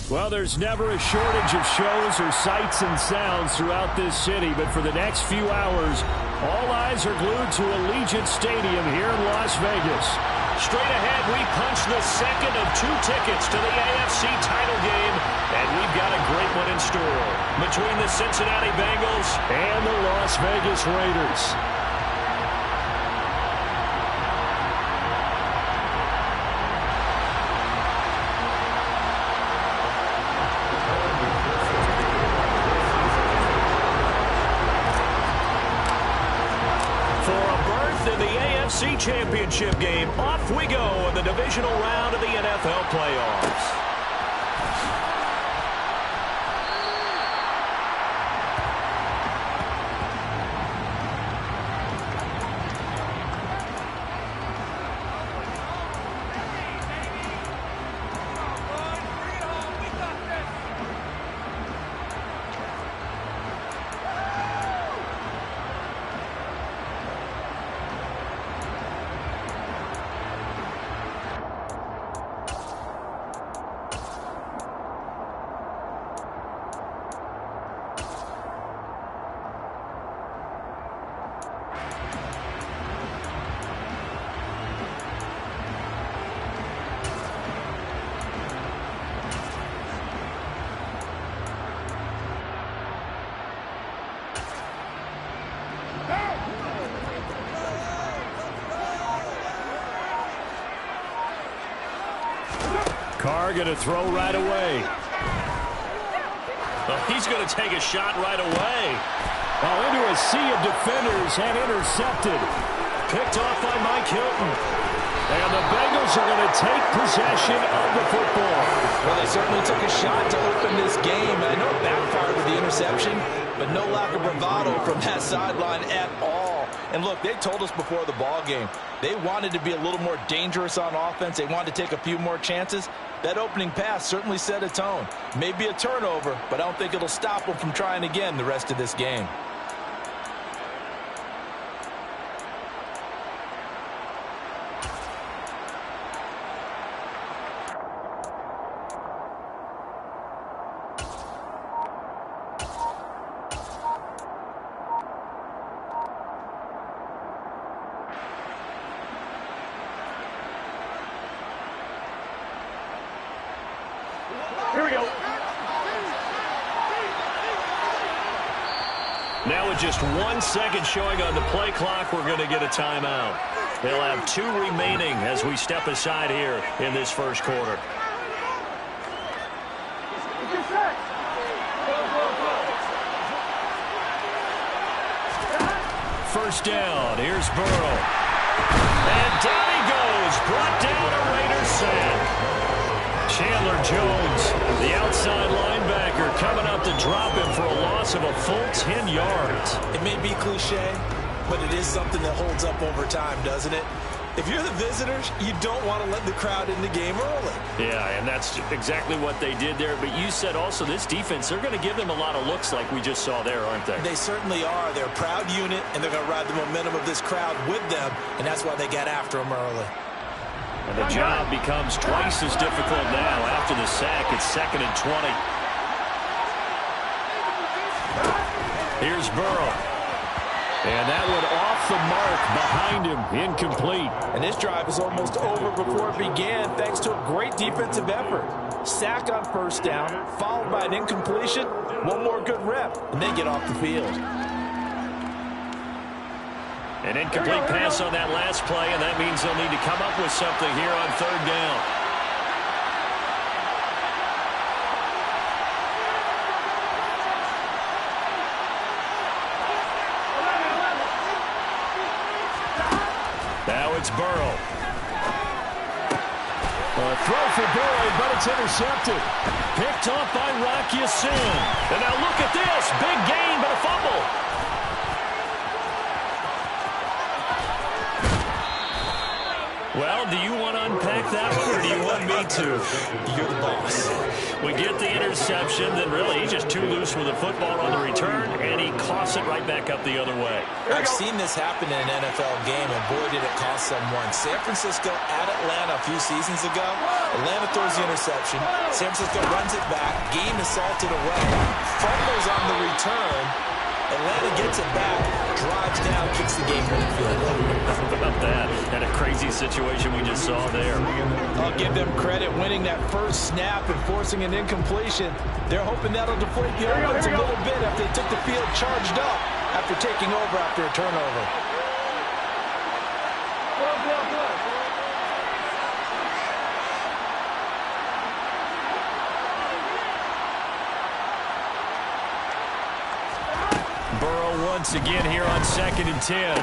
Well, there's never a shortage of shows or sights and sounds throughout this city, but for the next few hours, all eyes are glued to Allegiant Stadium here in Las Vegas. Straight ahead, we punch the second of 2 tickets to the AFC title game, and we've got a great one in store between the Cincinnati Bengals and the Las Vegas Raiders. Championship game. Off we go in the divisional round of the NFL playoffs. Carr going to throw right away. Well, he's going to take a shot right away. Oh, into a sea of defenders and intercepted. Picked off by Mike Hilton. And the Bengals are going to take possession of the football. Well, they certainly took a shot to open this game. I know it backfired with the interception, but no lack of bravado from that sideline at all. And look, they told us before the ball game, they wanted to be a little more dangerous on offense. They wanted to take a few more chances. That opening pass certainly set a tone. Maybe a turnover, but I don't think it'll stop them from trying again the rest of this game. Here we go. Now with just 1 second showing on the play clock, we're going to get a timeout. They'll have 2 remaining as we step aside here in this first quarter. First down. Here's Burrow. And down he goes. Brought down a Raiders sack. Chandler Jones, the outside linebacker, coming up to drop him for a loss of a full 10 yards. It may be cliche, but it is something that holds up over time, doesn't it? If you're the visitors, you don't want to let the crowd in the game early. Yeah, and that's exactly what they did there. But you said also this defense, they're going to give them a lot of looks like we just saw there, aren't they? They certainly are. They're a proud unit, and they're going to ride the momentum of this crowd with them, and that's why they got after them early. And the job becomes twice as difficult now after the sack. It's 2nd and 20. Here's Burrow. And that one off the mark behind him, incomplete. And this drive is almost over before it began thanks to a great defensive effort. Sack on first down, followed by an incompletion, one more good rep, and they get off the field. An incomplete pass on that last play, and that means they'll need to come up with something here on 3rd down. Now it's Burrow. A throw for Boyd, but it's intercepted. Picked off by Rock Ya-Sin. And now look at this. Big gain, but a fumble. Well, do you want to unpack that one, or do you want me to? You're the boss. We get the interception, then really he's just too loose with the football on the return, and he coughs it right back up the other way. I've seen this happen in an NFL game, and boy, did it cost someone. San Francisco at Atlanta a few seasons ago. Atlanta throws the interception. San Francisco runs it back. Game is salted away. Fumbles on the return. Atlanta gets it back, drives down, kicks the game-winning field goal. How about that? And a crazy situation we just saw there. I'll give them credit winning that first snap and forcing an incompletion. They're hoping that'll deflate the offense a little bit after they took the field charged up after taking over after a turnover. Once again here on 2nd and 10.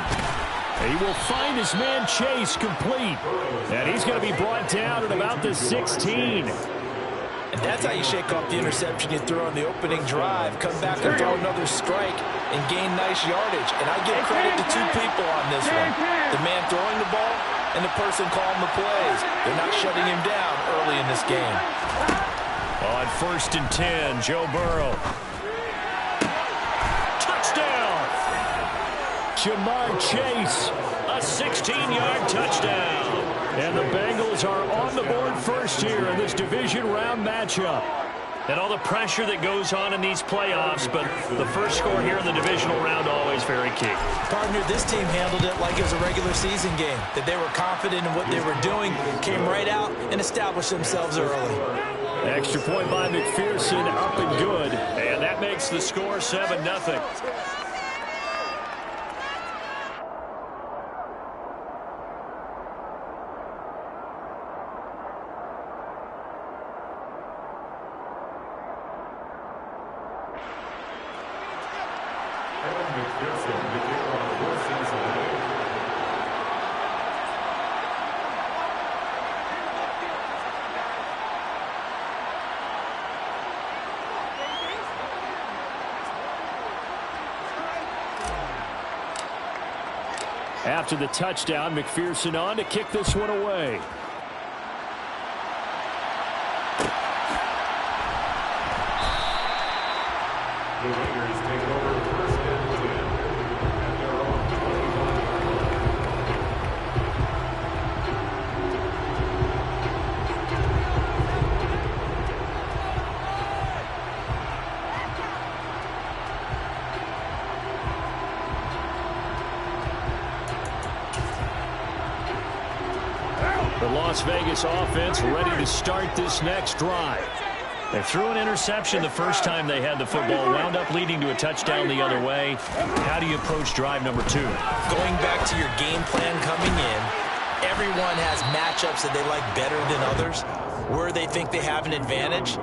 He will find his man Chase complete. And he's going to be brought down at about the 16. And that's how you shake off the interception you threw on the opening drive. Come back and throw another strike and gain nice yardage. And I give credit to two people on this one. The man throwing the ball and the person calling the plays. They're not shutting him down early in this game. On 1st and 10, Joe Burrow. Jamar Chase, a 16-yard touchdown. And the Bengals are on the board first here in this division round matchup. And all the pressure that goes on in these playoffs, but the first score here in the divisional round always very key. Partner, this team handled it like it was a regular season game, that they were confident in what they were doing, came right out and established themselves early. Extra point by McPherson, up and good. And that makes the score 7-0. After the touchdown, McPherson on to kick this one away. The Raiders take over 1st and 10 at their own 21. The Las Vegas offense ready to start this next drive. They threw an interception the first time they had the football, wound up leading to a touchdown the other way. How do you approach drive number 2? Going back to your game plan coming in, everyone has matchups that they like better than others. Where they think they have an advantage,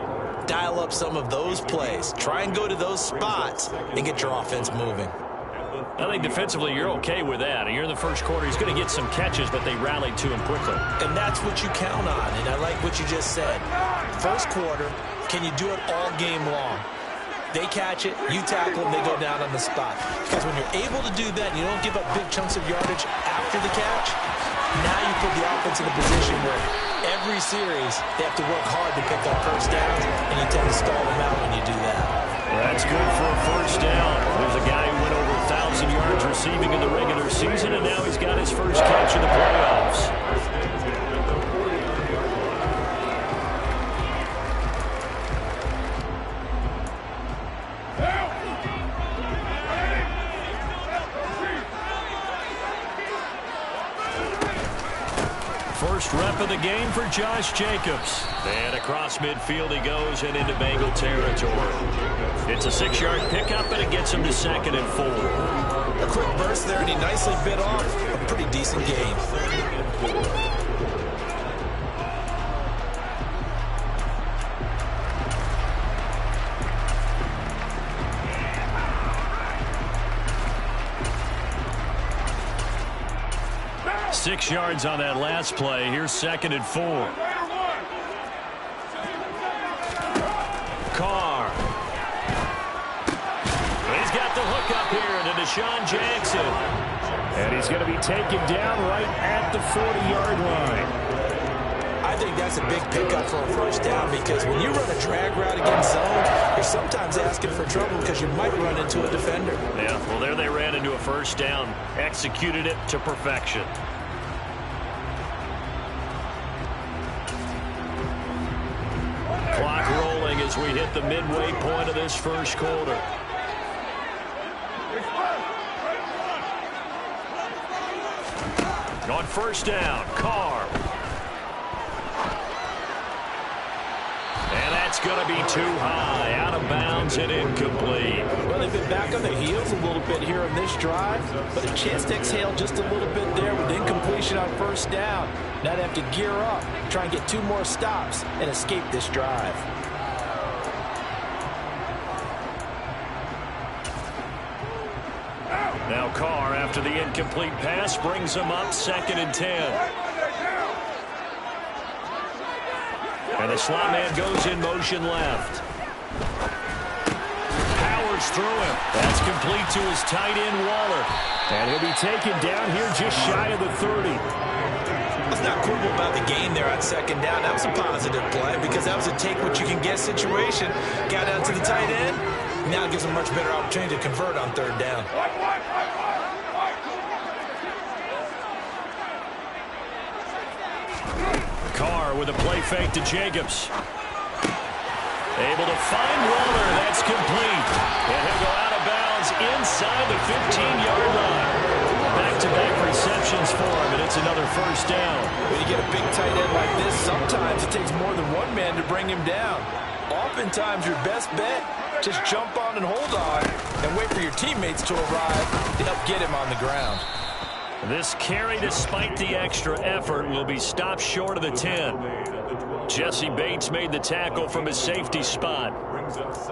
dial up some of those plays. Try and go to those spots and get your offense moving. I think defensively you're okay with that. You're in the first quarter. He's going to get some catches, but they rallied to him quickly. And that's what you count on, and I like what you just said. First quarter, can you do it all game long? They catch it, you tackle them, they go down on the spot. Because when you're able to do that, and you don't give up big chunks of yardage after the catch, now you put the offense in a position where every series they have to work hard to pick up first downs, and you tend to stall them out when you do that. That's good for a first down. There's a guy who went over 1,000 yards receiving in the regular season, and now he's got his first catch in the playoffs. First rep of the game for Josh Jacobs. And across midfield he goes and into Bengal territory. It's a 6-yard pickup, and it gets him to 2nd and 4. A quick burst there, and he nicely bit off a pretty decent game. Six yards on that last play. Here's 2nd and 4. Carr. He's got the hook up here to Deshaun Jackson. And he's he's going to be taken down right at the 40-yard line. I think that's a big pickup for a first down because when you run a drag route against zone, you're sometimes asking for trouble because you might run into a defender. Yeah, well, there they ran into a first down. Executed it to perfection. Clock rolling as we hit the midway point of this first quarter. On first down, Carr. And that's going to be too high, out of bounds and incomplete. Well, they've been back on their heels a little bit here on this drive, but a chance to exhale just a little bit there with incompletion on first down. Now they have to gear up, try and get 2 more stops, and escape this drive. Now Carr, after the incomplete pass, brings them up 2nd and 10. And the slot man goes in motion left. Powers through him. That's complete to his tight end, Waller. And he'll be taken down here just shy of the 30. It's not quibble about the gain there on 2nd down. That was a positive play because that was a take-what-you-can-get situation. Got out to the tight end. Now it gives him a much better opportunity to convert on 3rd down. Carr with a play fake to Jacobs. Able to find Waller. That's complete. And he'll go out of bounds inside the 15-yard line. Back-to-back receptions for him, and it's another first down. When you get a big tight end like this, sometimes it takes more than one man to bring him down. Oftentimes, your best bet, just jump on and hold on and wait for your teammates to arrive to help get him on the ground. This carry, despite the extra effort, will be stopped short of the 10. Jesse Bates made the tackle from his safety spot.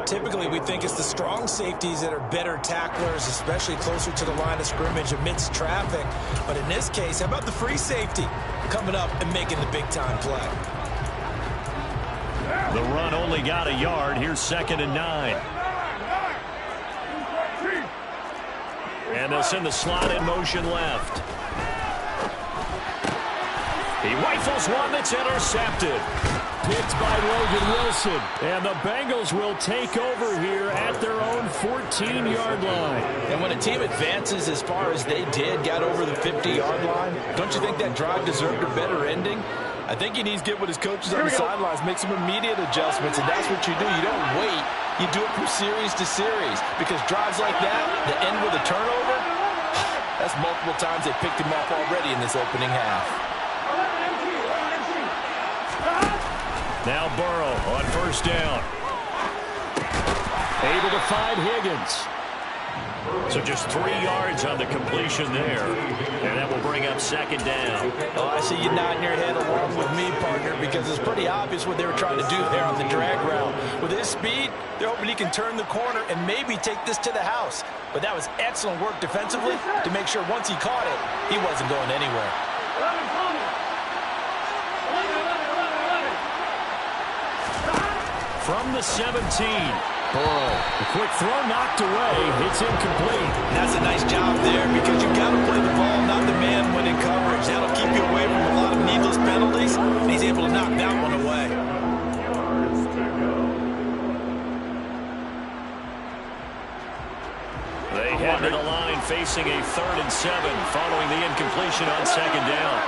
Typically, we think it's the strong safeties that are better tacklers, especially closer to the line of scrimmage amidst traffic. But in this case, how about the free safety coming up and making the big-time play? The run only got a yard. Here's 2nd and 9. And they'll send the slot in motion left. He rifles one that's intercepted. Picked by Logan Wilson. And the Bengals will take over here at their own 14-yard line. And when a team advances as far as they did, got over the 50-yard line, don't you think that drive deserved a better ending? I think he needs to get with his coaches on the sidelines, make some immediate adjustments, and that's what you do. You don't wait. You do it from series to series because drives like that end with a turnover, that's multiple times they picked him off already in this opening half. Now Burrow on first down. Able to find Higgins. So just 3 yards on the completion there. And that will bring up 2nd down. Oh, I see you nodding your head along with me, partner, because it's pretty obvious what they were trying to do there on the drag route. With his speed, they're hoping he can turn the corner and maybe take this to the house. But that was excellent work defensively to make sure once he caught it, he wasn't going anywhere. From the 17. Burrow, a quick throw knocked away. It's incomplete. That's a nice job there because you've got to play the ball, not the man when in coverage. That'll keep you away from a lot of needless penalties, and he's able to knock that one away. They head to the line facing a 3rd and 7 following the incompletion on 2nd down.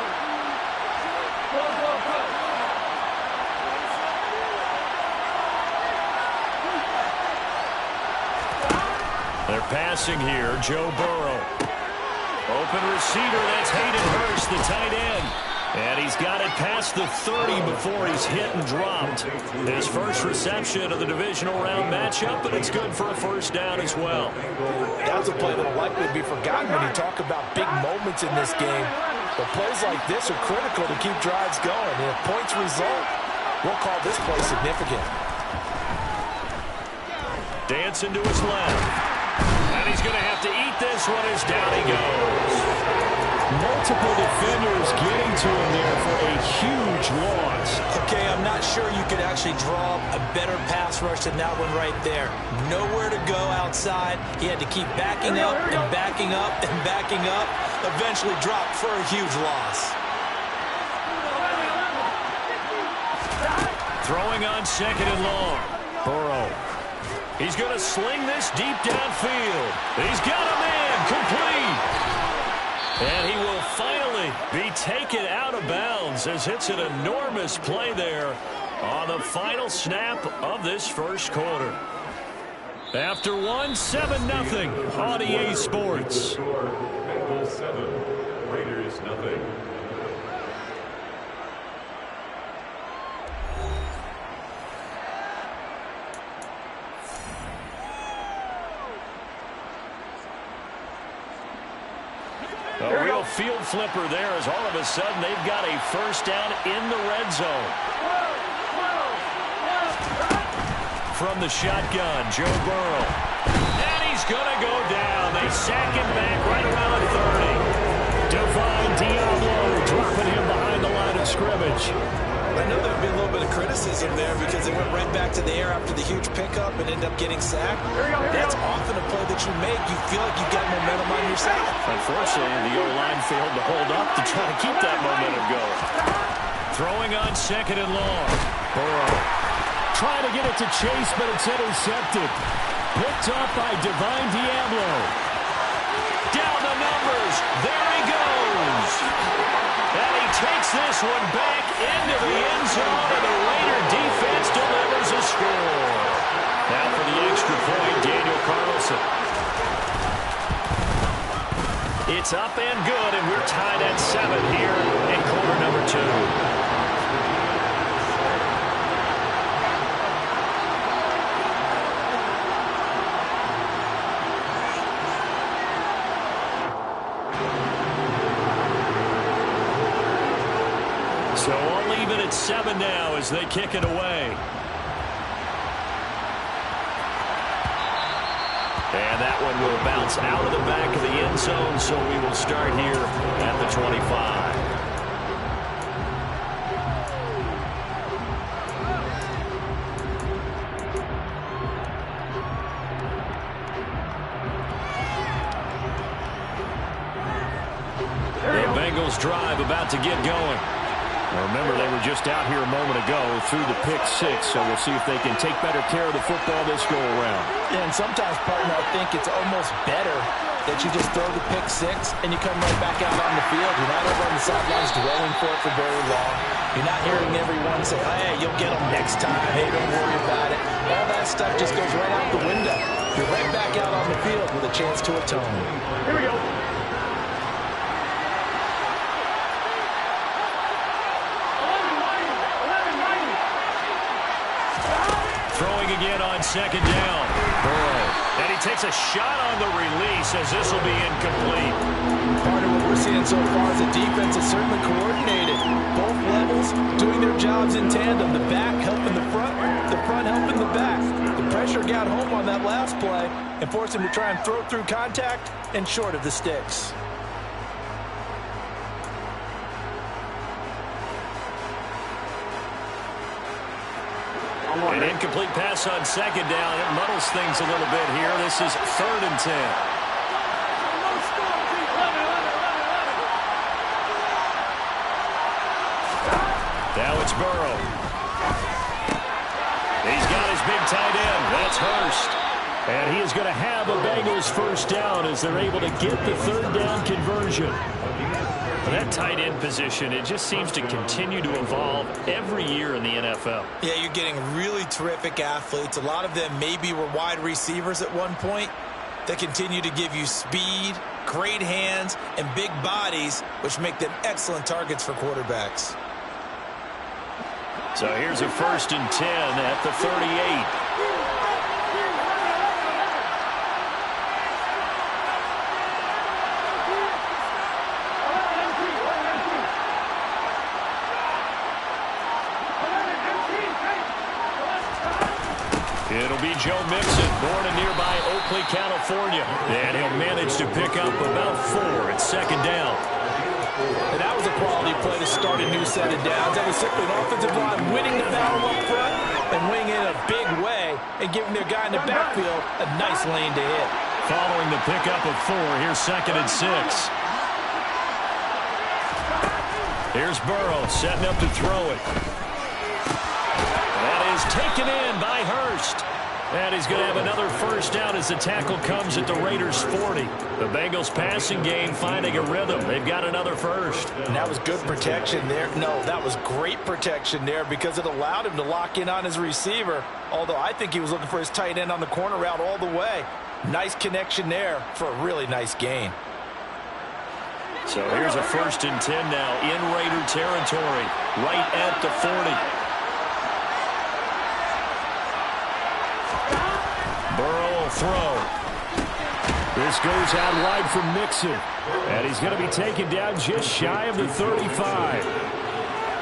They're passing here. Joe Burrow. Open receiver. That's Hayden Hurst, the tight end. And he's got it past the 30 before he's hit and dropped. His first reception of the divisional round matchup, but it's good for a first down as well. That's a play that will likely be forgotten when you talk about big moments in this game. But plays like this are critical to keep drives going. And if points result, we'll call this play significant. Dancing to his left. And he's going to have to eat this one as down he goes. Multiple defenders getting to him there for a huge loss. Okay, I'm not sure you could actually draw a better pass rush than that one right there. Nowhere to go outside. He had to keep backing up and backing up and backing up. Eventually dropped for a huge loss. Throwing on second and long. Burrow. He's going to sling this deep downfield. He's got a man complete. And he will finally be taken out of bounds as it's an enormous play there on the final snap of this first quarter. After one, 7-0 on EA Sports. Bengals 7, Raiders 0. A real field flipper there as all of a sudden they've got a first down in the red zone. From the shotgun, Joe Burrow. And he's going to go down. They sack him back right around 30. Divine Diablo dropping him behind the line of scrimmage. I know there would be a little bit of criticism there because they went right back to the air after the huge pickup and ended up getting sacked. That's often a play that you make. You feel like you've got momentum on your side. Unfortunately, the O-line failed to hold up to try to keep that momentum going. Throwing on second and long. Burrow trying to get it to Chase, but it's intercepted. Picked up by Divine Diablo. Down the numbers. There he goes. And he takes this one back into the end zone, and the Raider defense delivers a score. Now for the extra point, Daniel Carlson. It's up and good, and we're tied at 7 here in quarter number 2. So all even at 7 now as they kick it away. And that one will bounce out of the back of the end zone, so we will start here at the 25. The Bengals drive about to get going. Remember, they were just out here a moment ago through the pick 6, so we'll see if they can take better care of the football this go-around. And sometimes, partner, I think it's almost better that you just throw the pick 6 and you come right back out on the field. You're not over on the sidelines dwelling for it for very long. You're not hearing everyone say, hey, you'll get them next time. Hey, don't worry about it. All that stuff just goes right out the window. You're right back out on the field with a chance to atone. Here we go. Throwing again on second down. Burrow. And he takes a shot on the release as this will be incomplete. Part of what we're seeing so far is the defense is certainly coordinated. Both levels doing their jobs in tandem. The back helping the front helping the back. The pressure got home on that last play and forced him to try and throw through contact and short of the sticks. An incomplete pass on second down. It muddles things a little bit here. This is 3rd and 10. Now it's Burrow. He's got his big tight end. That's Hurst. And he is going to have a Bengals first down as they're able to get the 3rd down conversion. That tight end position, it just seems to continue to evolve every year in the NFL. Yeah, you're getting really terrific athletes. A lot of them maybe were wide receivers at one point that continue to give you speed, great hands, and big bodies, which make them excellent targets for quarterbacks. So here's a 1st and 10 at the 38. It'll be Joe Mixon, born in nearby Oakley, California. And he'll manage to pick up about 4 at second down. play to start a new set of downs. That was simply an offensive line winning the battle up front and winning it in a big way and giving their guy in the backfield a nice lane to hit. Following the pickup of 4, here's 2nd and 6. Here's Burrow setting up to throw it. That is taken in by Hurst. And he's going to have another first down as the tackle comes at the Raiders' 40. The Bengals passing game finding a rhythm. They've got another first. And that was good protection there. No, that was great protection there because it allowed him to lock in on his receiver. Although I think he was looking for his tight end on the corner route all the way. Nice connection there for a really nice gain. So here's a 1st and 10 now in Raider territory, right at the 40. Burrow will throw. This goes out wide from Mixon. And he's going to be taken down just shy of the 35.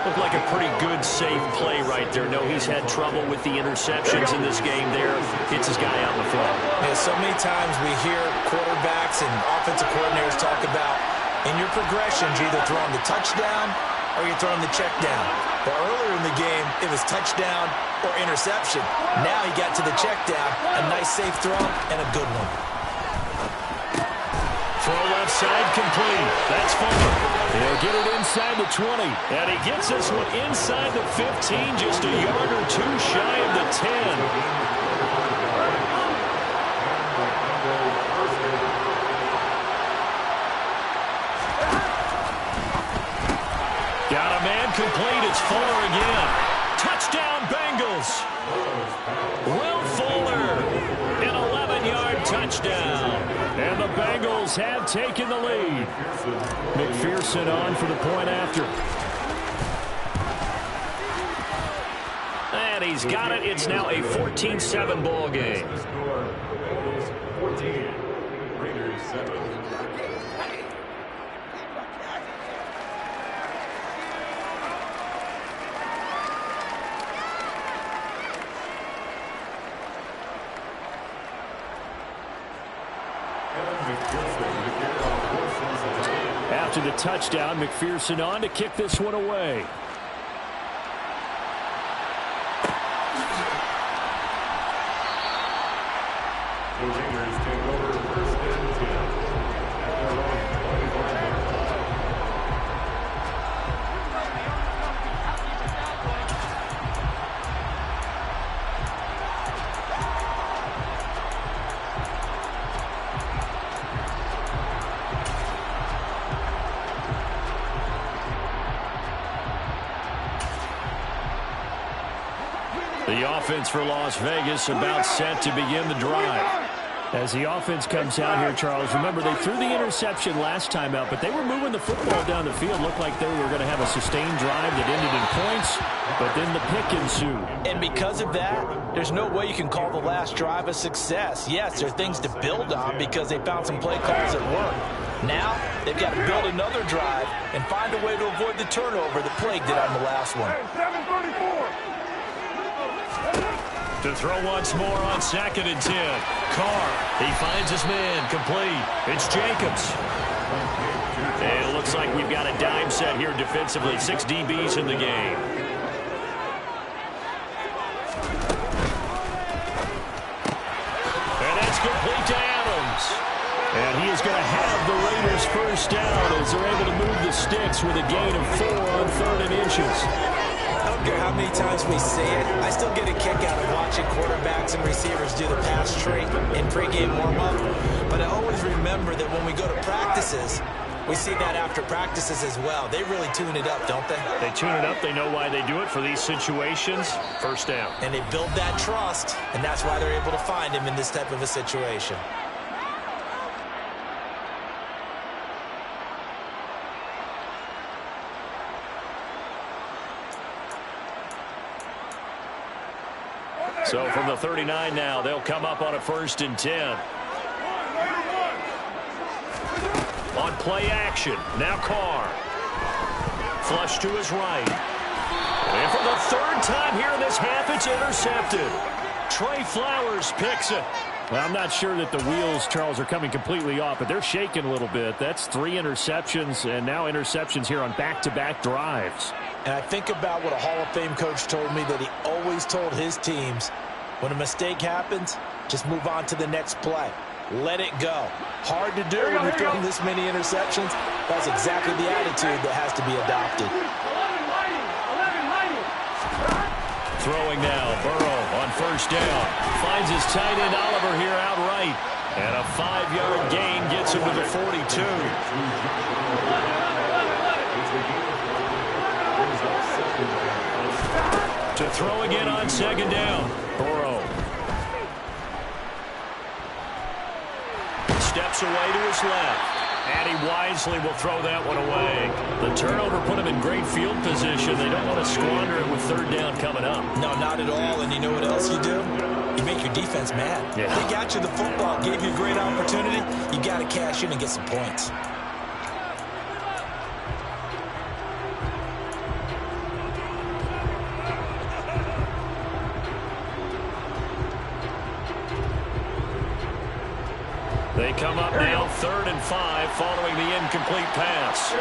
Looked like a pretty good, safe play right there. No, he's had trouble with the interceptions in this game there. Hits his guy out in the front. Yeah, so many times we hear quarterbacks and offensive coordinators talk about in your progressions, you're either throwing the touchdown or you're throwing the check down. But earlier in the game, it was touchdown or interception. Now he got to the check down, a nice safe throw, and a good one. Throw left side complete. That's Fuller. He'll get it inside the 20. And he gets this one inside the 15, just a yard or 2 shy of the 10. Got a man complete. It's Fuller again. Touchdown, Bengals. Will Fuller, an 11-yard touchdown. And the Bengals have taken the lead. McPherson on for the point after. And he's got it. It's now a 14-7 ball game. 14, Raiders 7. After the touchdown, McPherson on to kick this one away. The Raiders take over 1st and 10 at their own 24. The offense for Las Vegas about set to begin the drive. As the offense comes out here, Charles, remember they threw the interception last time out, but they were moving the football down the field. Looked like they were going to have a sustained drive that ended in points, but then the pick ensued. And because of that, there's no way you can call the last drive a success. Yes, there are things to build on because they found some play calls that work. Now, they've got to build another drive and find a way to avoid the turnover that plagued it on the last one. 7:34. To throw once more on 2nd and 10. Carr, he finds his man, complete. It's Jacobs. And it looks like we've got a dime set here defensively. 6 DBs in the game. And that's complete to Adams. And he is going to have the Raiders first down as they're able to move the sticks with a gain of 4 on 3rd and inches. I don't care how many times we see it, I still get a kick out of watching quarterbacks and receivers do the pass tree in pregame warm-up. But I always remember that when we go to practices, we see that after practices as well. They really tune it up, don't they? They tune it up. They know why they do it for these situations. First down. And they build that trust, and that's why they're able to find him in this type of a situation. So from the 39 now, they'll come up on a 1st and 10. On play action, now Carr. Flush to his right. And for the 3rd time here in this half, it's intercepted. Trey Flowers picks it. Well, I'm not sure that the wheels, Charles, are coming completely off, but they're shaking a little bit. That's 3 interceptions, and now interceptions here on back-to-back drives. And I think about what a Hall of Fame coach told me that he always told his teams, when a mistake happens, just move on to the next play. Let it go. Hard to do when you're throwing this many interceptions. That's exactly the attitude that has to be adopted. Throwing now, Burrow on first down. Finds his tight end Oliver here outright. And a 5-yard gain gets him to the 42. To throw again on second down. Burrow. Steps away to his left. And he wisely will throw that one away. The turnover put him in great field position. They don't want to squander it with third down coming up. No, not at all. And you know what else you do? You make your defense mad. Yeah. They got you the football, gave you a great opportunity. You got to cash in and get some points. They come up now, 3rd and 5, following the incomplete pass.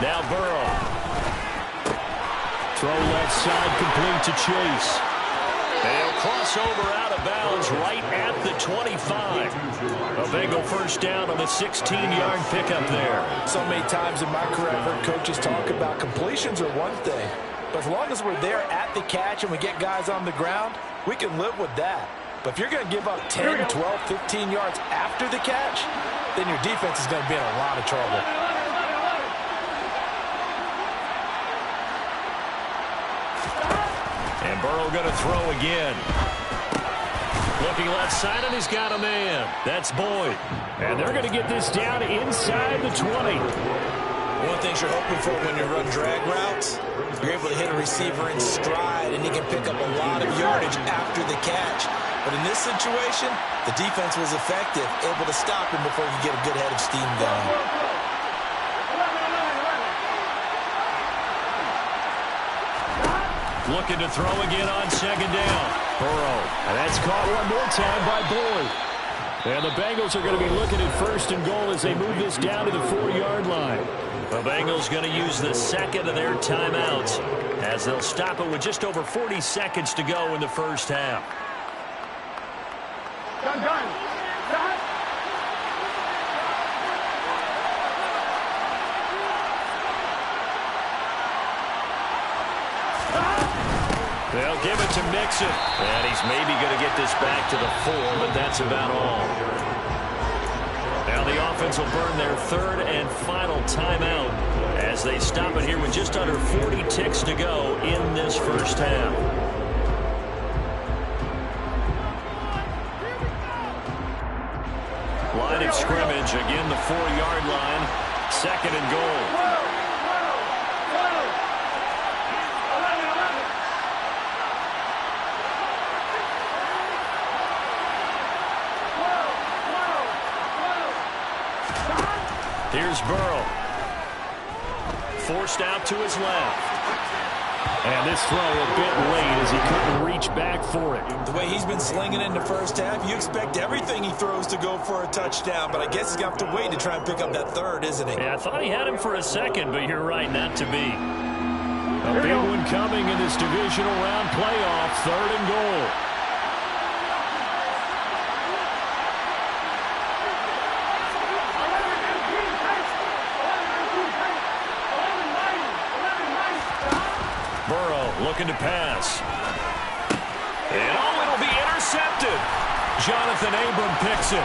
Now Burrow. Throw left side, complete to Chase. And he'll cross over out of bounds right at the 25. A Bengal first down on the 16-yard pickup there. So many times in my career, I've heard coaches talk about completions are one thing. But as long as we're there at the catch and we get guys on the ground, we can live with that. But if you're going to give up 10, 12, 15 yards after the catch, then your defense is going to be in a lot of trouble. And Burrow going to throw again. Looking left side, and he's got a man. That's Boyd. And they're going to get this down inside the 20. One thing you're hoping for when you run drag routes, you're able to hit a receiver in stride, and he can pick up a lot of yardage after the catch. But in this situation, the defense was effective, able to stop him before he could get a good head of steam going. Looking to throw again on second down. Burrow. And that's caught one more time by Boyd. And the Bengals are going to be looking at 1st and goal as they move this down to the 4-yard line. The Bengals going to use the second of their timeouts as they'll stop it with just over 40 seconds to go in the first half. They'll give it to Mixon. And he's maybe going to get this back to the 4, but that's about all. Now the offense will burn their 3rd and final timeout as they stop it here with just under 40 ticks to go in this first half. Line of scrimmage, again the 4-yard line, 2nd and goal. Here's Burrow. Forced out to his left. And this throw a bit late as he couldn't reach back for it. The way he's been slinging in the first half, you expect everything he throws to go for a touchdown, but I guess he's going to have to wait to try and pick up that 3rd, isn't he? Yeah, I thought he had him for a second, but you're right, not to be. A big one coming in this divisional round playoff, 3rd and goal. Looking to pass. And it'll be intercepted. Jonathan Abram picks it.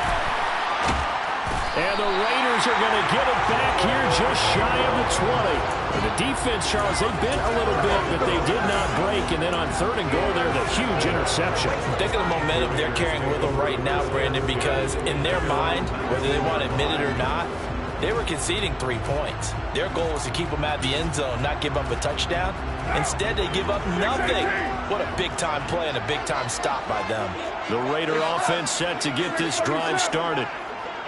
And the Raiders are going to get it back here just shy of the 20. And the defense, Charles, they bent a little bit, but they did not break. And then on 3rd and goal there, the huge interception. Think of the momentum they're carrying with them right now, Brandon, because in their mind, whether they want to admit it or not, they were conceding 3 points. Their goal was to keep them out of the end zone, not give up a touchdown. Instead, they give up nothing. What a big-time play and a big-time stop by them. The Raider offense set to get this drive started.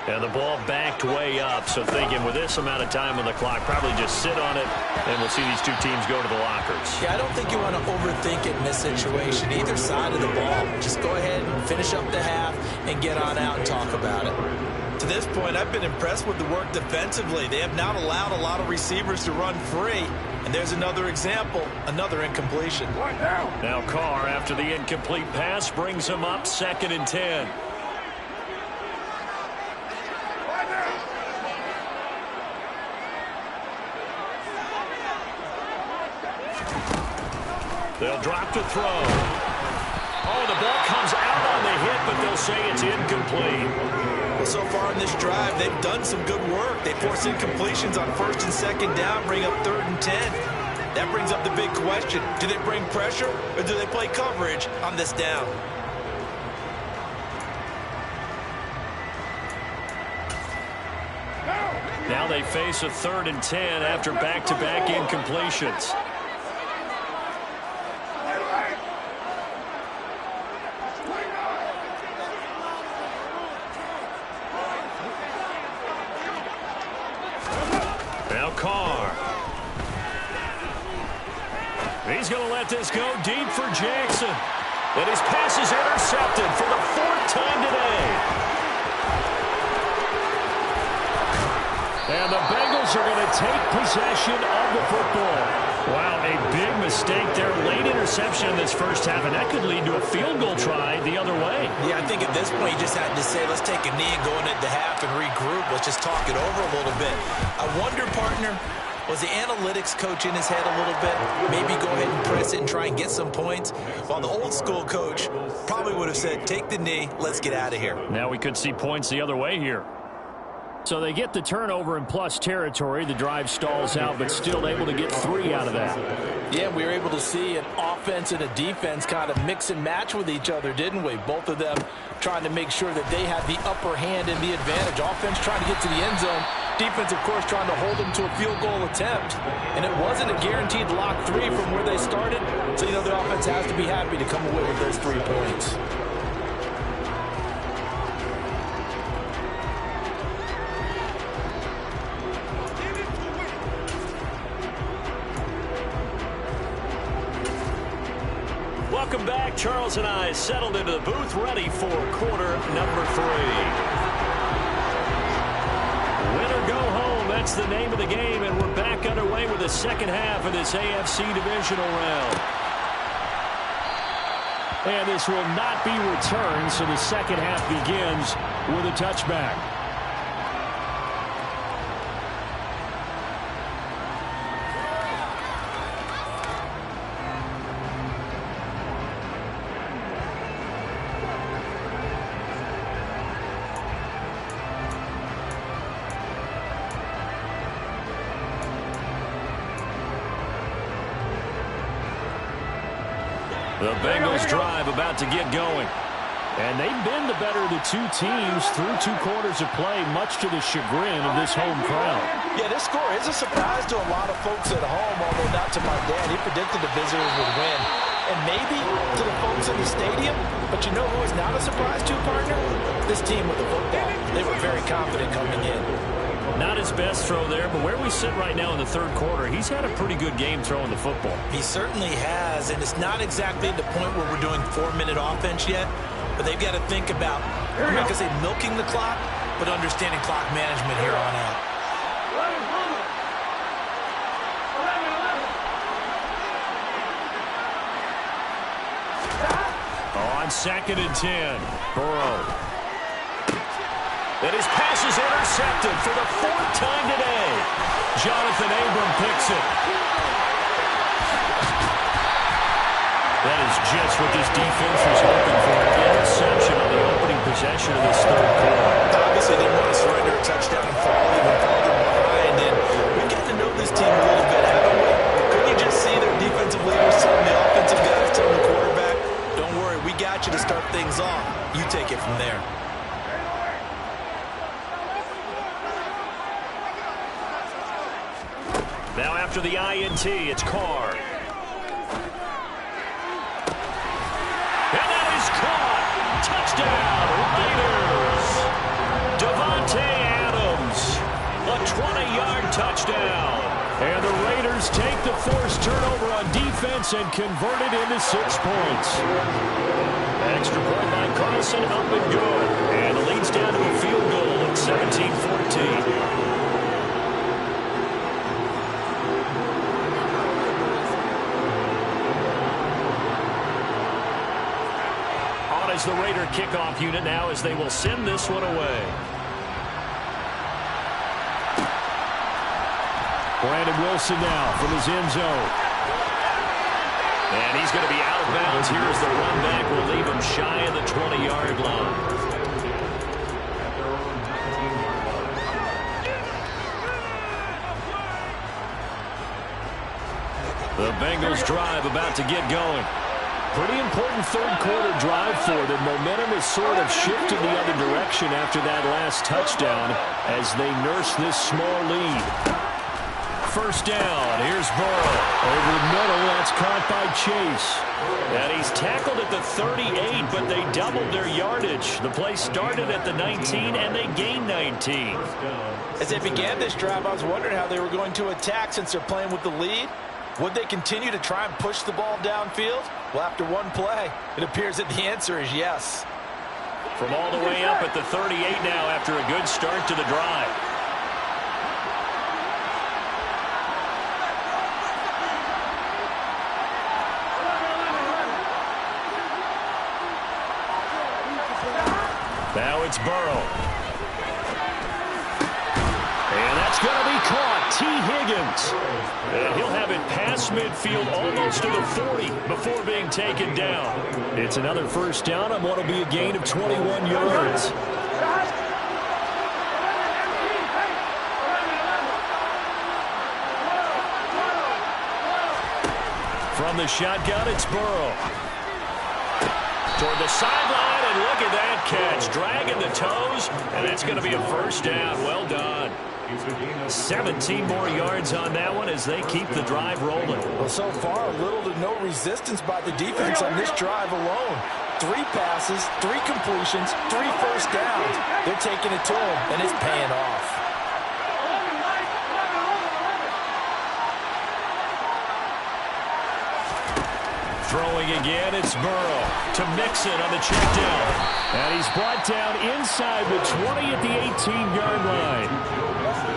And the ball backed way up, so thinking with this amount of time on the clock, probably just sit on it, and we'll see these two teams go to the lockers. Yeah, I don't think you want to overthink it in this situation. Either side of the ball, just go ahead and finish up the half and get on out and talk about it. To this point, I've been impressed with the work defensively. They have not allowed a lot of receivers to run free. And there's another example, another incompletion. Now Carr, after the incomplete pass, brings him up 2nd and 10. They'll drop to throw. Oh, the ball comes out on the hit, but they'll say it's incomplete. Well, so far in this drive, they've done some good work. They force incompletions on 1st and 2nd down, bring up 3rd and 10. That brings up the big question. Do they bring pressure, or do they play coverage on this down? Now they face a 3rd and 10 after back-to-back incompletions. Now Carr. He's going to let this go deep for Jackson. And his pass is intercepted for the 4th time today. And the Bengals are going to take possession of the football. Wow, a big mistake there. Late interception in this first half, and that could lead to a field goal try the other way. Yeah, I think at this point you just had to say, let's take a knee and go into the half and regroup. Let's just talk it over a little bit. I wonder, partner, was the analytics coach in his head a little bit? Maybe go ahead and press it and try and get some points? While the old school coach probably would have said, take the knee, let's get out of here. Now we could see points the other way here. So they get the turnover in plus territory. The drive stalls out, but still able to get 3 out of that. Yeah, we were able to see an offense and a defense kind of mix and match with each other, didn't we? Both of them trying to make sure that they had the upper hand and the advantage. Offense trying to get to the end zone. Defense, of course, trying to hold them to a field goal attempt. And it wasn't a guaranteed lock 3 from where they started. So, you know, the offense has to be happy to come away with those 3 points. Welcome back. Charles and I settled into the booth, ready for quarter number 3. Win or go home, that's the name of the game, and we're back underway with the second half of this AFC divisional round. And this will not be returned, so the second half begins with a touchback. The Bengals drive about to get going. And they've been the better of the 2 teams through 2 quarters of play, much to the chagrin of this home crowd. Yeah, this score is a surprise to a lot of folks at home, although not to my dad. He predicted the visitors would win. And maybe to the folks in the stadium. But you know who is not a surprise to, partner? This team with the football. They were very confident coming in. Not his best throw there, but where we sit right now in the 3rd quarter, he's had a pretty good game throwing the football. He certainly has, and it's not exactly the point where we're doing 4-minute offense yet, but they've got to think about, I'm not going to say milking the clock, but understanding clock management here on out. On 2nd and 10, Burrow. And his pass is intercepted for the 4th time today. Jonathan Abram picks it. That is just what this defense was hoping for. An interception on the opening possession of this 3rd quarter. Obviously, they want to surrender a touchdown and fall even farther behind. And we get to know this team a little bit, haven't we? Couldn't you just see their defensive leaders telling the offensive guys, telling the quarterback, don't worry, we got you to start things off. You take it from there. Now after the INT, it's Carr. And that is caught. Touchdown, Raiders. Devontae touchdown. And the Raiders take the forced turnover on defense and convert it into 6 points. Extra point by Carlson, up and good. And the lead's down to a field goal at 17-14. As the Raider kickoff unit now, as they will send this one away. Brandon Wilson now from his end zone. And he's going to be out of bounds here as the run back will leave him shy of the 20-yard line. The Bengals drive about to get going. Pretty important third-quarter drive for them. Momentum has sort of shifted the other direction after that last touchdown as they nurse this small lead. First down. Here's Burrow. Over the middle. That's caught by Chase. And he's tackled at the 38, but they doubled their yardage. The play started at the 19, and they gained 19. As they began this drive, I was wondering how they were going to attack since they're playing with the lead. Would they continue to try and push the ball downfield? Well, after one play, it appears that the answer is yes. From all the way up at the 38 now after a good start to the drive. Now it's Burrow. And that's going to be caught. T. Higgins. And he'll have it past midfield almost to the 40 before being taken down. It's another first down on what will be a gain of 21 yards. From the shotgun, it's Burrow. Toward the sideline, and look at that catch. Dragging the toes, and that's going to be a first down. Well done. 17 more yards on that one as they keep the drive rolling. Well, so far, little to no resistance by the defense on this drive alone. 3 passes, 3 completions, 3 first downs. They're taking it to him, and it's paying off. Throwing again, it's Burrow to Mixon on the check down. And he's brought down inside the 20 at the 18-yard line.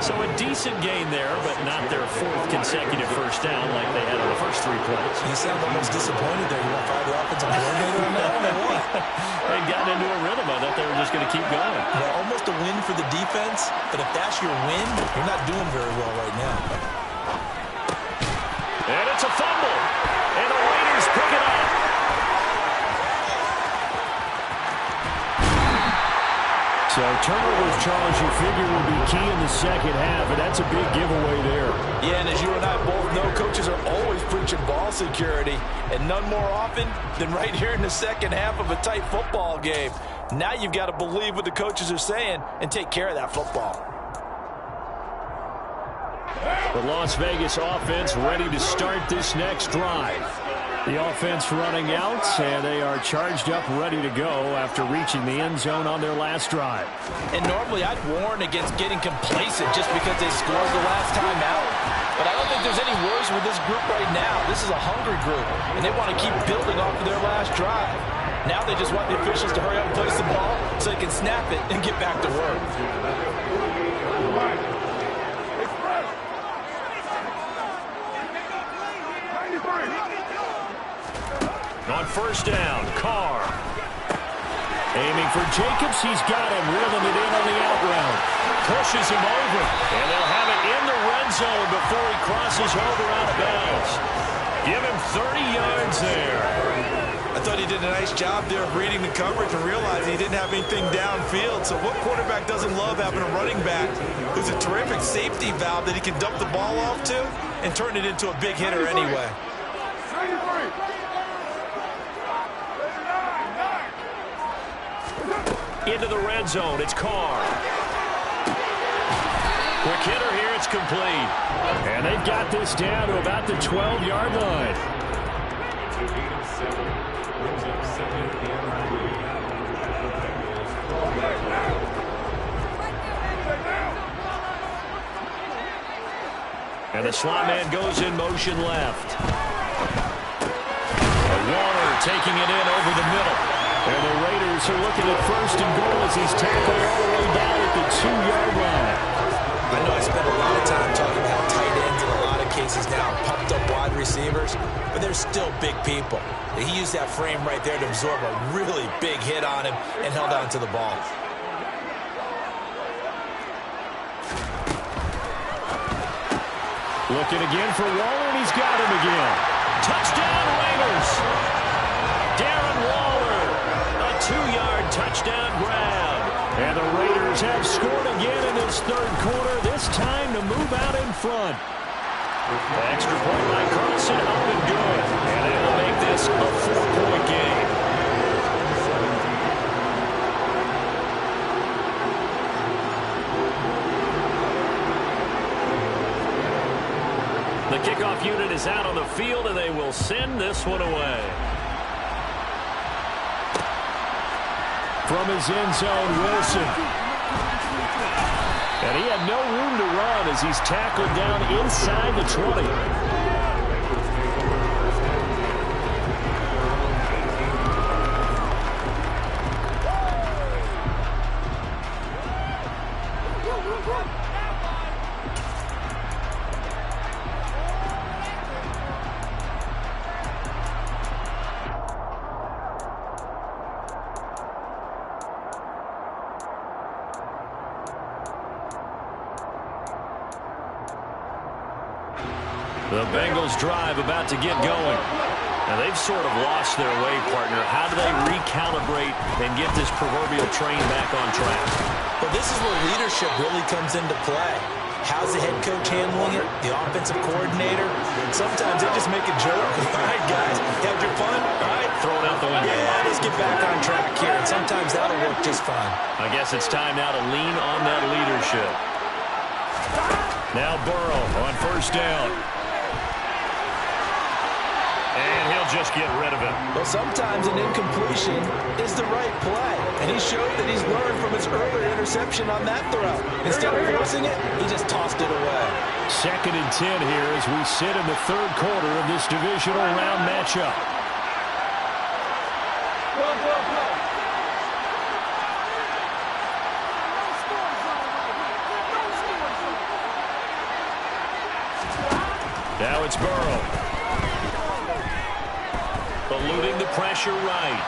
So a decent gain there, but not their 4th consecutive first down like they had on the first 3 plays. You sound almost disappointed there. You want to fire the offensive coordinator on that one or what? They got into a rhythm. I thought they were just going to keep going. Well, almost a win for the defense, but if that's your win, you're not doing very well right now. And it's a fumble. And the Raiders pick it up. So turnovers, Charles, you figure will be key in the second half, and that's a big giveaway there. Yeah, and as you and I both know, coaches are always preaching ball security, and none more often than right here in the second half of a tight football game. Now you've got to believe what the coaches are saying and take care of that football. The Las Vegas offense ready to start this next drive. The offense running out, and they are charged up, ready to go after reaching the end zone on their last drive. And normally I'd warn against getting complacent just because they scored the last time out. But I don't think there's any worries with this group right now. This is a hungry group, and they want to keep building off of their last drive. Now they just want the officials to hurry up and place the ball so they can snap it and get back to work. On first down, Carr. Aiming for Jacobs. He's got him. Reeling it in on the out route. Pushes him over. And they'll have it in the red zone before he crosses over out of bounds. Give him 30 yards there. I thought he did a nice job there of reading the coverage and realizing he didn't have anything downfield. So what quarterback doesn't love having a running back who's a terrific safety valve that he can dump the ball off to and turn it into a big hitter anyway? Into the red zone, it's Carr. Quick hitter here, it's complete. And they've got this down to about the 12-yard line. And the slot man goes in motion left. Waller taking it in over the middle. And the Raiders are looking at first and goal as he's tackled all the way down at the 2-yard line. I know I spent a lot of time talking about tight ends in a lot of cases now, pumped up wide receivers, but they're still big people. He used that frame right there to absorb a really big hit on him and held on to the ball. Looking again for Waller, and he's got him again. Touchdown, Raiders! Darren Waller, a 2-yard touchdown grab. And the Raiders have scored again in this third quarter, this time to move out in front. The extra point by Carlson, up and good. And it'll make this a 4-point game. The kickoff unit is out on the field, and they will send this one away. From his end zone, Wilson. And he had no room to run as he's tackled down inside the 20. The Bengals drive about to get going. Now they've sort of lost their way, partner. How do they recalibrate and get this proverbial train back on track? Well, this is where leadership really comes into play. How's the head coach handling it? The offensive coordinator? Sometimes they just make a joke. All right, guys, had your fun? All right, throw it out the window. Yeah, let's get back on track here. And sometimes that'll work just fine. I guess it's time now to lean on that leadership. Now Burrow on first down. And he'll just get rid of it. Well, sometimes an incompletion is the right play. And he showed that he's learned from his earlier interception on that throw. Instead of forcing it, he just tossed it away. 2nd and 10 here as we sit in the third quarter of this divisional round matchup. Now it's Burrow. Eluding the pressure right.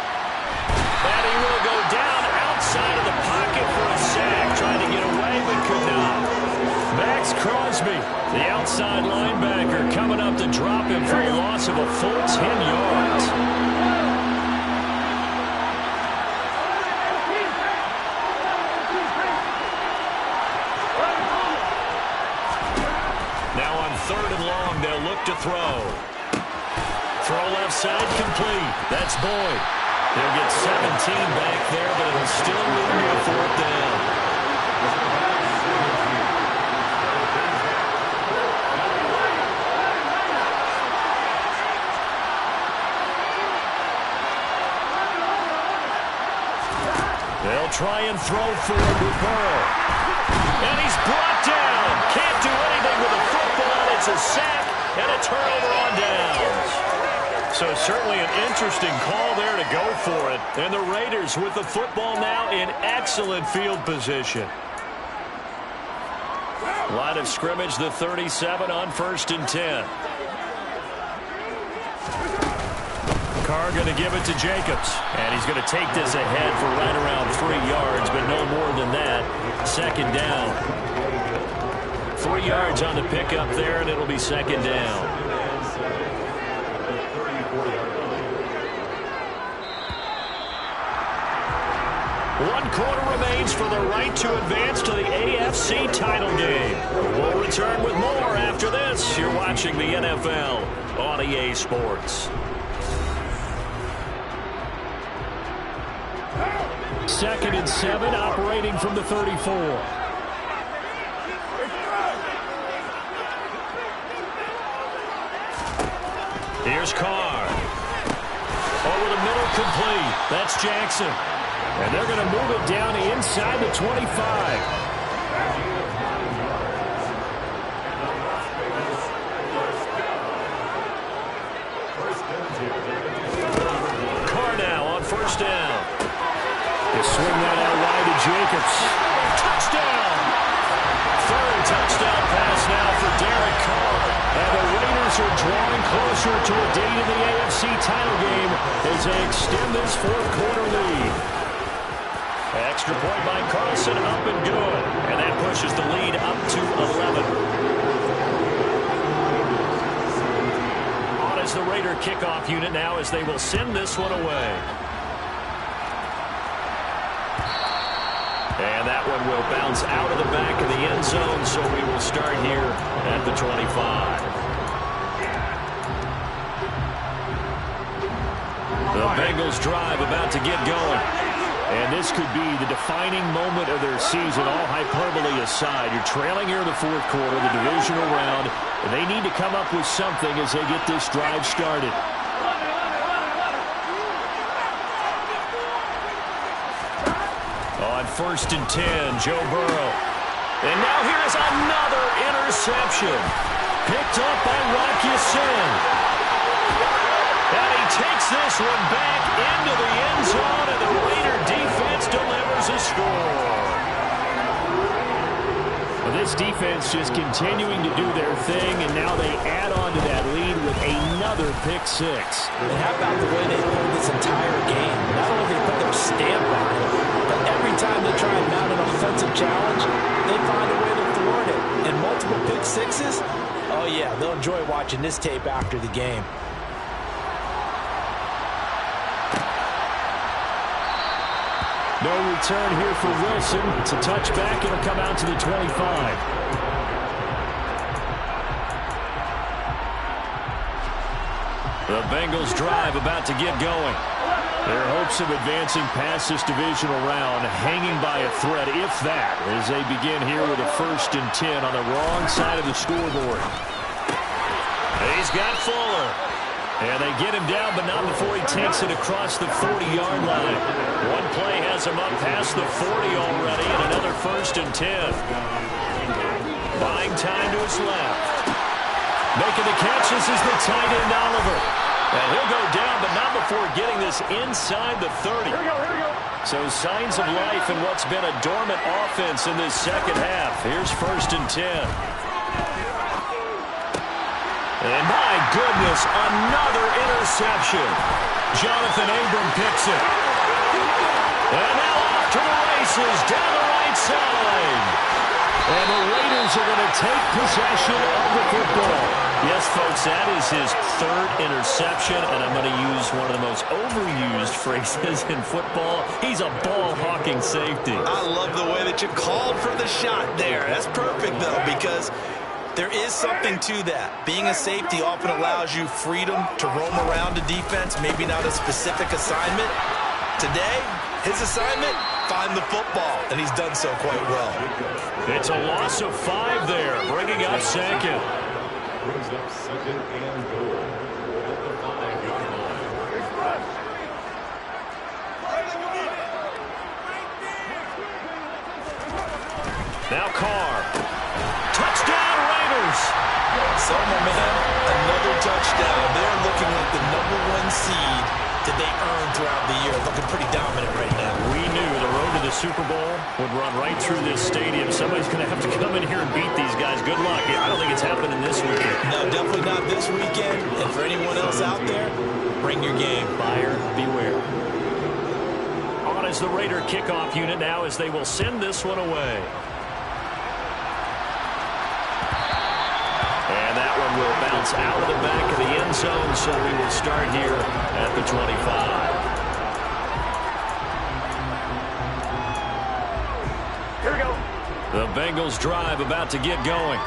And he will go down outside of the pocket for a sack. Trying to get away, but could not. Max Crosby, the outside linebacker, coming up to drop him for a loss of a full 10 yards. Now on 3rd and long, they'll look to throw. Throw left side complete. That's Boyd. They'll get 17 back there, but it'll still lead to a 4th down. They'll try and throw forward with Burrow. And he's brought down. Can't do anything with the football. It's a sack and a turnover on downs. So certainly an interesting call there to go for it. And the Raiders with the football now in excellent field position. Line of scrimmage, the 37 on 1st and 10. Carr going to give it to Jacobs. And he's going to take this ahead for right around 3 yards, but no more than that. 2nd down. 3 yards on the pickup there, and it'll be 2nd down. One quarter remains for the right to advance to the AFC title game. We'll return with more after this. You're watching the NFL on EA Sports. 2nd and 7, operating from the 34. Here's Carr. Over the middle, complete. That's Jackson. And they're going to move it down inside the 25. swing that out wide to Jacobs. Touchdown! Third touchdown pass now for Derek Carr. And the Raiders are drawing closer to a date in the AFC title game as they extend this fourth-quarter lead. Extra point by Carlson, up and good. And that pushes the lead up to 11. On is the Raider kickoff unit now as they will send this one away. And that one will bounce out of the back of the end zone, so we will start here at the 25. The Bengals drive about to get going. And this could be the defining moment of their season, all hyperbole aside. You're trailing here in the fourth quarter, the divisional round, and they need to come up with something as they get this drive started. On 1st and 10, Joe Burrow. And now here is another interception. Picked up by Rock Ya-Sin. And he takes this one back into the end zone, and the Raider defense delivers a score. Well, this defense just continuing to do their thing, and now they add on to that lead with another pick six. And how about the way they played this entire game? Not only did they put their stamp on it, but every time they try and mount an offensive challenge, they find a way to thwart it. And multiple pick sixes? Oh, yeah, they'll enjoy watching this tape after the game. No return here for Wilson. It's a touchback. It'll come out to the 25. The Bengals drive about to get going. Their hopes of advancing past this divisional round hanging by a thread, if that, as they begin here with a 1st and 10 on the wrong side of the scoreboard. He's got Fuller. And they get him down, but not before he takes it across the 40-yard line. One play has him up past the 40 already, and another 1st and 10. Buying time to his left. Making the catches is the tight end, Oliver. And he'll go down, but not before getting this inside the 30. Here we go. So signs of life in what's been a dormant offense in this second half. Here's 1st and 10. And my goodness, another interception. Jonathan Abram picks it. And now off to the races down the right side. And the Raiders are going to take possession of the football. Yes, folks, that is his 3rd interception, and I'm going to use one of the most overused phrases in football. He's a ball-hawking safety. I love the way that you called for the shot there. That's perfect, though, because there is something to that. Being a safety often allows you freedom to roam around the defense, maybe not a specific assignment. Today, his assignment, find the football, and he's done so quite well. It's a loss of 5 there, bringing up 2nd. Brings up 2nd and goal at the 5-yard line. Now Carr. Touchdown, Raiders! So, my man, another touchdown. They're looking like the #1 seed that they earned throughout the year. Looking pretty dominant right now. We knew the road to the Super Bowl would run right through this stadium. Somebody's going to have to come in here and beat these guys. Good luck. I don't think it's happening this weekend. No, definitely not this weekend. And for anyone else out there, bring your game. Buyer beware. On is the Raider kickoff unit now as they will send this one away. And that one will bounce out of the back of the end zone, so we will start here at the 25. Here we go. The Bengals drive about to get going.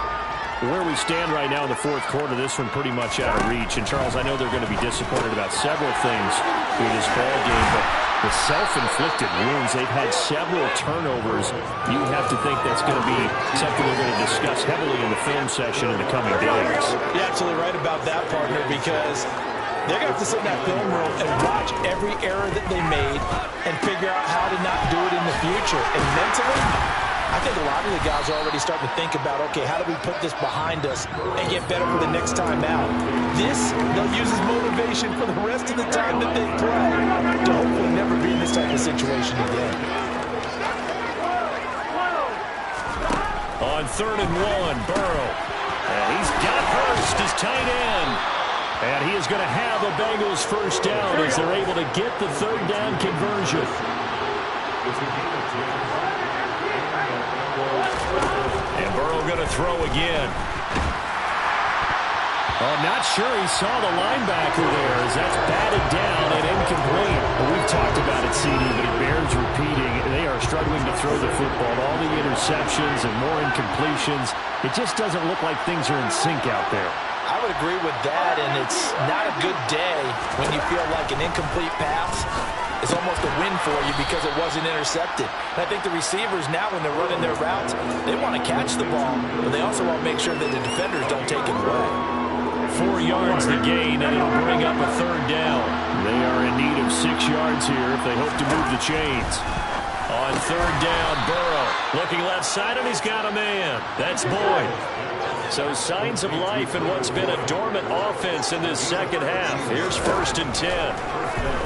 Where we stand right now in the fourth quarter, this one pretty much out of reach. And, Charles, I know they're going to be disappointed about several things through this ball game, but the self-inflicted wounds, they've had several turnovers. You have to think that's going to be something they're going to discuss heavily in the film section in the coming days. You're absolutely right about that, partner, because they're going to have to sit in that film room and watch every error that they made and figure out how to not do it in the future. And mentally, I think a lot of the guys are already starting to think about, okay, how do we put this behind us and get better for the next time out? This, they'll use as motivation for the rest of the time that they play to hopefully never be in this type of situation again. On 3rd and 1, Burrow. And he's got Hurst as tight end. And he is going to have a Bengals first down as they're able to get the 3rd down conversion. And Burrow going to throw again. I'm not sure he saw the linebacker there as that's batted down and incomplete. Well, we've talked about it, CD, but it bears repeating. They are struggling to throw the football. All the interceptions and more incompletions. It just doesn't look like things are in sync out there. I would agree with that, and it's not a good day when you feel like an incomplete pass is almost a win for you because it wasn't intercepted. And I think the receivers now, when they're running their routes, they want to catch the ball, but they also want to make sure that the defenders don't take it away. 4 yards to gain, and it'll bring up a 3rd down. They are in need of 6 yards here if they hope to move the chains. On 3rd down, Burrow looking left side, and he's got a man. That's Boyd. So signs of life in what's been a dormant offense in this second half. Here's 1st and 10.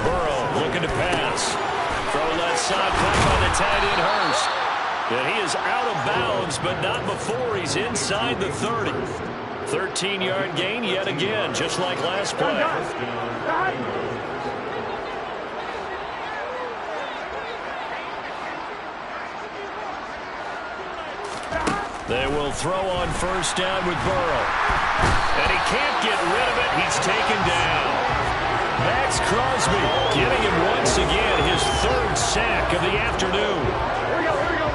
Burrow looking to pass. Throw left side, caught by the tight end Hurst. And he is out of bounds, but not before he's inside the 30. 13-yard gain yet again, just like last play. They will throw on 1st down with Burrow. And he can't get rid of it. He's taken down. Max Crosby getting him once again his 3rd sack of the afternoon.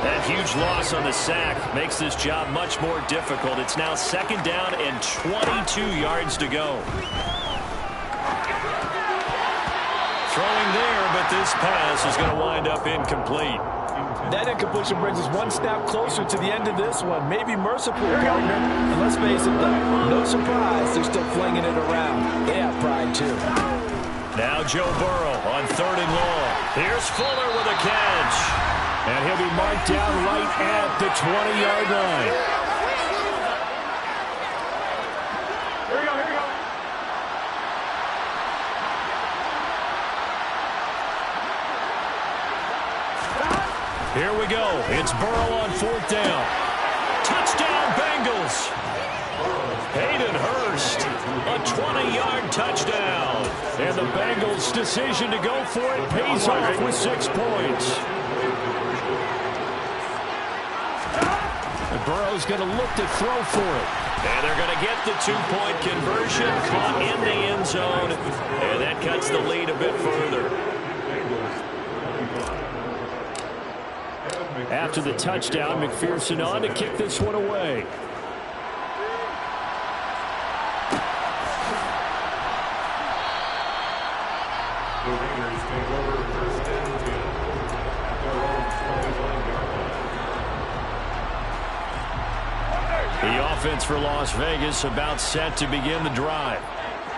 That huge loss on the sack makes this job much more difficult. It's now 2nd down and 22 yards to go. Throwing there, but this pass is going to wind up incomplete. That incompletion brings us one snap closer to the end of this one. Maybe merciful, partner. And let's face it, though, no surprise they're still flinging it around. They have pride, too. Now Joe Burrow on 3rd and long. Here's Fuller with a catch. And he'll be marked down right at the 20-yard line. Here we go. It's Burrow on 4th down. Touchdown, Bengals. Hayden Hurst, a 20-yard touchdown. And the Bengals' decision to go for it pays off with 6 points. And Burrow's going to look to throw for it. And they're going to get the 2-point conversion, caught in the end zone. And that cuts the lead a bit further. After the touchdown, McPherson on to kick this one away. The Raiders take over 1st and 10. The offense for Las Vegas about set to begin the drive.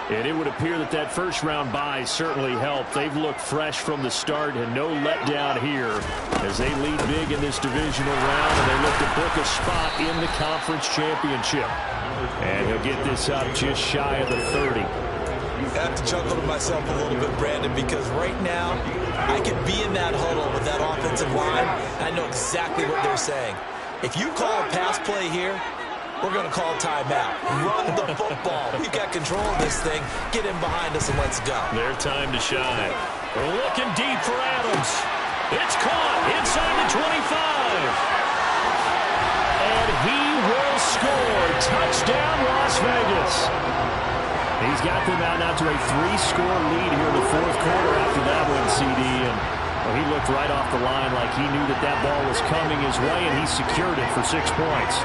And it would appear that that first-round bye certainly helped. They've looked fresh from the start and no letdown here as they lead big in this divisional round, and they look to book a spot in the conference championship. And he'll get this up just shy of the 30. I have to chuckle to myself a little bit, Brandon, because right now I could be in that huddle with that offensive line. I know exactly what they're saying. If you call a pass play here, we're going to call timeout. Run the football. We've got control of this thing. Get in behind us and let's go. Their time to shine. Looking deep for Adams. It's caught inside the 25. And he will score. Touchdown, Las Vegas. He's got them out now to a 3-score lead here in the 4th quarter after that one, CD. And he looked right off the line like he knew that that ball was coming his way, and he secured it for 6 points.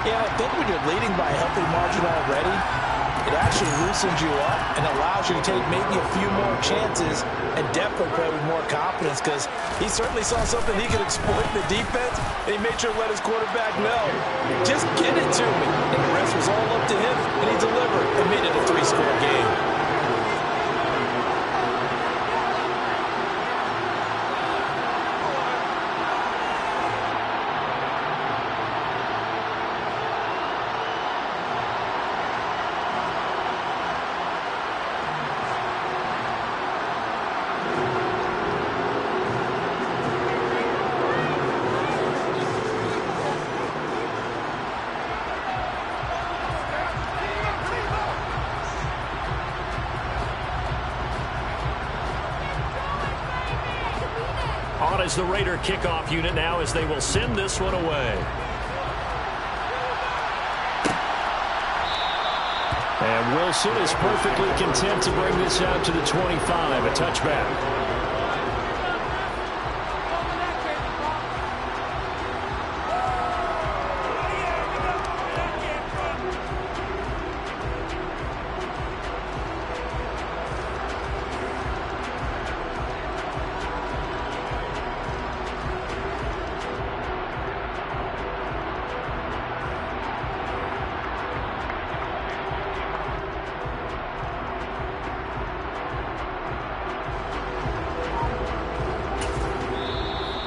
Yeah, I think when you're leading by a healthy margin already, it actually loosens you up and allows you to take maybe a few more chances and definitely play with more confidence, because he certainly saw something he could exploit in the defense, and he made sure to let his quarterback know, just get it to me. And the rest was all up to him, and he delivered and made it a 3-score game. on as the Raider kickoff unit now as they will send this one away. And Wilson is perfectly content to bring this out to the 25, a touchback.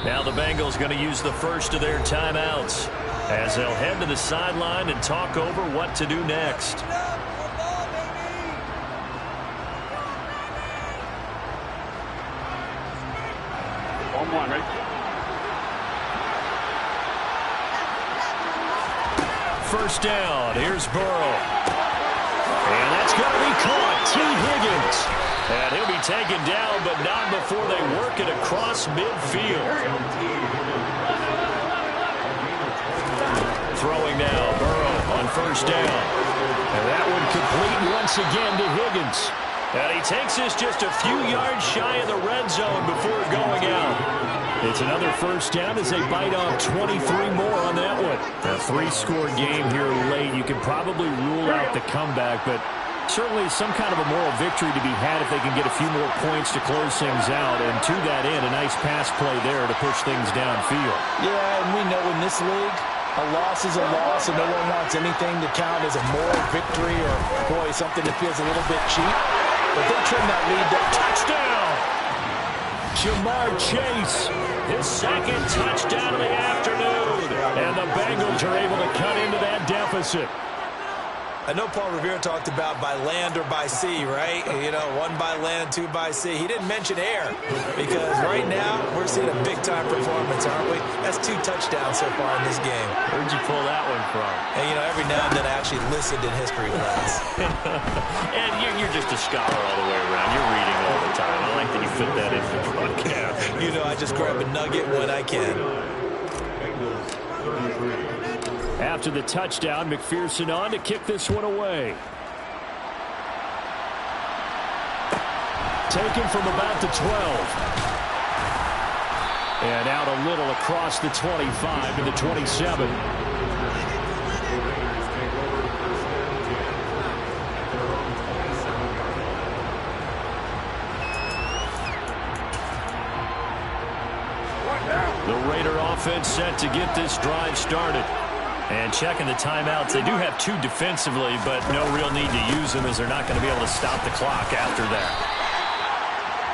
Now the Bengals going to use the first of their timeouts as they'll head to the sideline and talk over what to do next. One, right? First down. Here's Burrow. And that's going to be caught. T. Higgins. And he'll be taken down, but not before they work it across midfield. Throwing now, Burrow on first down. And that one complete once again to Higgins. And he takes this just a few yards shy of the red zone before going out. It's another first down as they bite off 23 more on that one. A three-score game here late. You could probably rule out the comeback, but certainly some kind of a moral victory to be had if they can get a few more points to close things out. And to that end, a nice pass play there to push things downfield. Yeah, and we know in this league, a loss is a loss, and no one wants anything to count as a moral victory or, boy, something that feels a little bit cheap. But they trim that lead to touchdown. Jamar Chase, his second touchdown of the afternoon. And the Bengals are able to cut into that deficit. I know Paul Revere talked about by land or by sea, right? You know, one by land, two by sea. He didn't mention air because right now we're seeing a big-time performance, aren't we? That's 2 touchdowns so far in this game. Where'd you pull that one from? And, you know, every now and then I actually listened in history class. And you're just a scholar all the way around. You're reading all the time. I like that you fit that in the broadcast. You know, I just grab a nugget when I can. After the touchdown, McPherson on to kick this one away. Taken from about the 12. And out a little across the 25 to the 27. The Raider offense set to get this drive started. And checking the timeouts, they do have 2 defensively, but no real need to use them as they're not going to be able to stop the clock after that.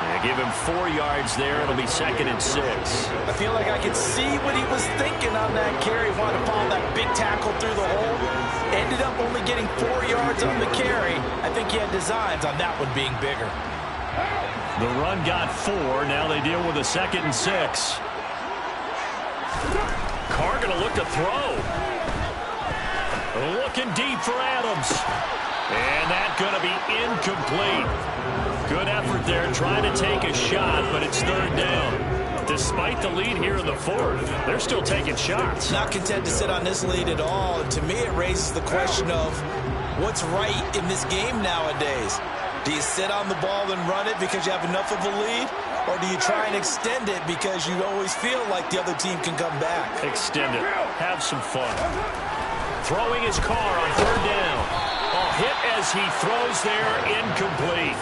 They give him 4 yards there. It'll be 2nd and 6. I feel like I could see what he was thinking on that carry. Wanted to follow that big tackle through the hole. Ended up only getting 4 yards on the carry. I think he had designs on that one being bigger. The run got 4. Now they deal with a 2nd and 6. Carr going to look to throw. Looking deep for Adams. And that's going to be incomplete. Good effort there trying to take a shot, but it's 3rd down. Despite the lead here in the 4th, they're still taking shots. Not content to sit on this lead at all. And to me, it raises the question of what's right in this game nowadays. Do you sit on the ball and run it because you have enough of a lead? Or do you try and extend it because you always feel like the other team can come back? Extend it. Have some fun. Throwing his car on 3rd down. A hit as he throws there, incomplete.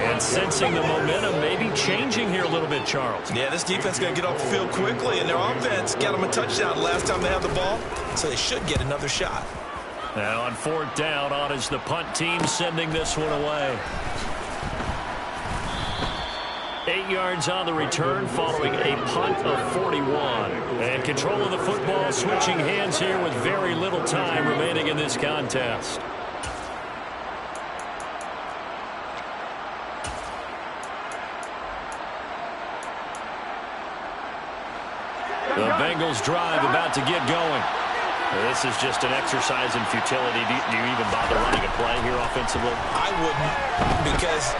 And sensing the momentum maybe changing here a little bit, Charles. Yeah, this defense is going to get off the field quickly, and their offense got them a touchdown last time they had the ball, so they should get another shot. Now on 4th down, on is the punt team sending this one away. 8 yards on the return following a punt of 41. And control of the football switching hands here with very little time remaining in this contest. The Bengals drive about to get going. This is just an exercise in futility. Do you even bother running a play here offensively? I wouldn't, because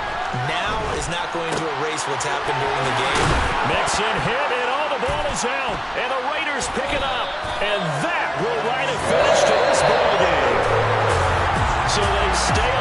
now is not going to erase what's happened during the game. Mixon hit, and all the ball is out. And the Raiders pick it up. And that will write a finish to this ball game. So they stay